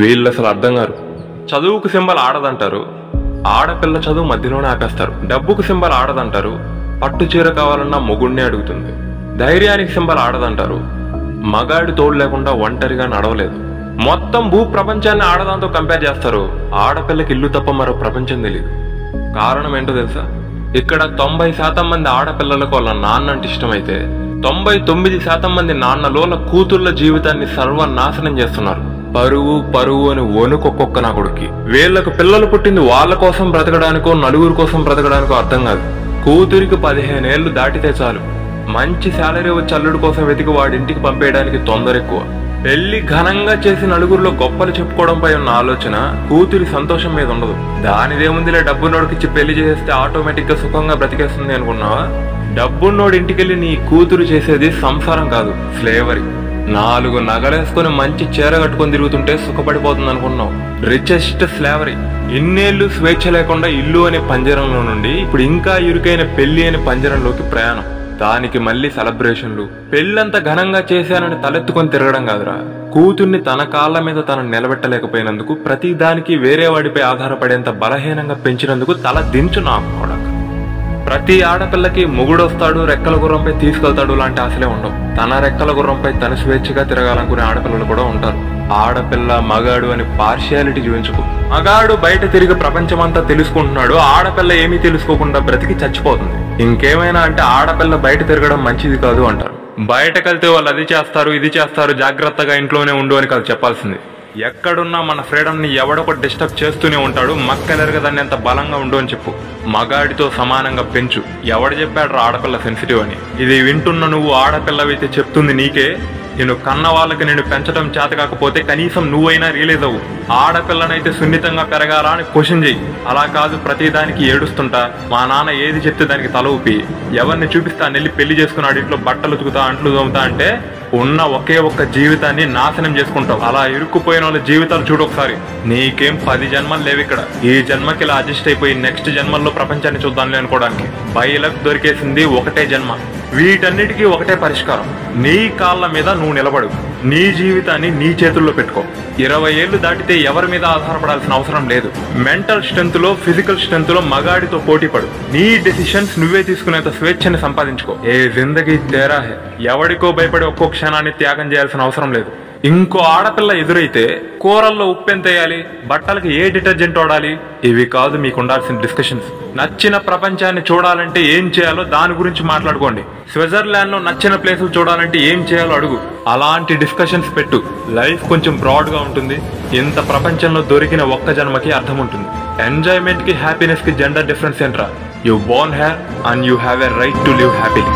వీళ్ళు అసలు అర్థం కారు. చదువుకు సింబల్ ఆడదంటారు, ఆడపిల్ల చదువు మధ్యలోనే ఆపేస్తారు. డబ్బుకు సింబల్ ఆడదంటారు, పట్టు చీర కావాలన్నా మొగుడినే అడుగుతుంది. ధైర్యానికి సింబల్ ఆడదంటారు, మగాడి తోడు లేకుండా ఒంటరిగా నడవలేదు. మొత్తం భూ ప్రపంచాన్ని ఆడదాంతో కంపేర్ చేస్తారు. ఆడపిల్లకి ఇల్లు తప్ప మరో ప్రపంచం తెలియదు. కారణం ఏంటో తెలుసా? ఇక్కడ 90% మంది ఆడపిల్లలకు వాళ్ళ నాన్న అంటే ఇష్టమైతే 99% మంది నాన్నలు వాళ్ళ కూతుర్ల జీవితాన్ని సర్వనాశనం చేస్తున్నారు. పరువు అని వణుకొక్కొక్క నా కొడుక్కి. వీళ్లకు పిల్లలు పుట్టింది వాళ్ళ కోసం బ్రతకడానికో నలుగురు కోసం బ్రతకడానికో అర్థం కాదు. కూతురికి 15 ఏళ్లు దాటితే చాలు మంచి శాలరీ వచ్చి అల్లుడి కోసం వెతికి వాడింటికి పంపేయడానికి తొందర ఎక్కువ. పెళ్లి ఘనంగా చేసి నలుగురిలో గొప్పలు చెప్పుకోవడంపై ఉన్న ఆలోచన కూతురి సంతోషం మీద ఉండదు. దానిదేముందిలే, డబ్బున్నోడికిచ్చి పెళ్లి చేస్తే ఆటోమేటిక్ గా సుఖంగా బ్రతికేస్తుంది అనుకున్నావా? డబ్బున్నోడి ఇంటికెళ్ళి నీ కూతురు చేసేది సంసారం కాదు, స్లేవరీ. 4 నగలేసుకుని మంచి చీర కట్టుకొని తిరుగుతుంటే సుఖపడిపోతుంది అనుకున్నావు. Richest slavery. ఇన్నేళ్లు స్వేచ్ఛ లేకుండా ఇల్లు అనే పంజరంలో నుండి ఇప్పుడు ఇంకా ఇరుకైన పెళ్లి అనే పంజరంలోకి ప్రయాణం. దానికి మళ్ళీ సెలబ్రేషన్లు. పెళ్ళంత ఘనంగా చేశానని తలెత్తుకొని తిరగడం కాదురా, కూతుర్ని తన కాళ్ల మీద తను నిలబెట్టలేకపోయినందుకు, ప్రతి దానికి వేరే వాడిపై ఆధారపడేంత బలహీనంగా పెంచినందుకు తల దించు నా కొడక. ప్రతి ఆడపిల్లకి మొగుడొస్తాడు, రెక్కల గుర్రంపై తీసుకెళ్తాడు లాంటి ఆశలే ఉండవు. తన రెక్కల గుర్రంపై తన స్వేచ్ఛగా తిరగాలనుకునే ఆడపిల్లలు కూడా ఉంటారు. ఆడపిల్ల మగాడు అని పార్షియాలిటీ చూపించుకో. మగాడు బయట తిరిగి ప్రపంచమంతా తెలుసుకుంటున్నాడు, ఆడపిల్ల ఏమీ తెలుసుకోకుండా బ్రతికి చచ్చిపోతుంది. ఇంకేమైనా అంటే ఆడపిల్ల బయట తిరగడం మంచిది కాదు అంటారు. బయటకెళ్తే వాళ్ళు అది చేస్తారు ఇది చేస్తారు, జాగ్రత్తగా ఇంట్లోనే ఉండు అని కాదు చెప్పాల్సింది. ఎక్కడున్నా మన ఫ్రీడమ్ ని ఎవడొక డిస్టర్బ్ చేస్తూనే ఉంటాడు. మక్కలెరగదాన్ని ఎంత బలంగా ఉండు అని చెప్పు. మగాడితో సమానంగా పెంచు. ఎవడు చెప్పాడు ఆడపిల్ల సెన్సిటివ్ అని? ఇది వింటున్న నువ్వు ఆడపిల్లవైతే చెప్తుంది నీకే. నేను కన్న వాళ్ళకి నేను పెంచడం చేత కాకపోతే కనీసం నువ్వైనా రియలైజ్ అవ్వు. ఆడపిల్లనైతే సున్నితంగా పెరగాలా అని క్వశ్చన్ చెయ్యి. అలా కాదు ప్రతిదానికి ఏడుస్తుంటా, మా నాన్న ఏది చెప్తే దానికి తల ఊపి, ఎవరిని చూపిస్తా నెల్లి పెళ్లి చేసుకున్నాడు, ఇంట్లో బట్టలు ఉతుకుతా అంట్లు తోముతా అంటే ఉన్న ఒకే ఒక్క జీవితాన్ని నాశనం చేసుకుంటావు. అలా ఇరుక్కుపోయిన వాళ్ళ జీవితాలు చూడు ఒకసారి. నీకేం 10 జన్మలు లేవు ఇక్కడ. ఈ జన్మకి ఇలా అడ్జస్ట్ అయిపోయి నెక్స్ట్ జన్మల్లో ప్రపంచాన్ని చూద్దాంలే అనుకోవడానికి బయలకు దొరికేసింది ఒకటే జన్మ. వీటన్నిటికీ ఒకటే పరిష్కారం. నీ కాళ్ళ మీద నువ్వు నిలబడు. నీ జీవితాన్ని నీ చేతుల్లో పెట్టుకో. 20 ఏళ్లు దాటితే ఎవరి మీద ఆధారపడాల్సిన అవసరం లేదు. మెంటల్ స్ట్రెంత్ లో ఫిజికల్ స్ట్రెంత్ లో మగాడితో పోటీపడు. నీ డెసిషన్స్ నువ్వే తీసుకునేంత స్వేచ్ఛని సంపాదించుకో. ఏ జిందగీ తేరా హే. ఎవడికో భయపడి ఒక్కో క్షణాన్ని త్యాగం చేయాల్సిన అవసరం లేదు. ఇంకో ఆడపిల్ల ఎదురైతే కూరల్లో ఉప్పు ఎంత వేయాలి, బట్టలకి ఏ డిటర్జెంట్ వాడాలి, ఇవి కాదు మీకు ఉండాల్సిన డిస్కషన్స్. నచ్చిన ప్రపంచాన్ని చూడాలంటే ఏం చేయాలో దాని గురించి మాట్లాడుకోండి. స్విట్జర్లాండ్ లో నచ్చిన ప్లేసులు చూడాలంటే ఏం చేయాలో అడుగు. అలాంటి డిస్కషన్స్ పెట్టు. లైఫ్ కొంచెం బ్రాడ్ గా ఉంటుంది. ఇంత ప్రపంచంలో దొరికిన ఒక్క జన్మకి అర్థం ఉంటుంది. ఎంజాయ్మెంట్ కి హ్యాపీనెస్ కి జెండర్ డిఫరెన్స్ ఏంట్రా? You Born here and you have a right to live happily.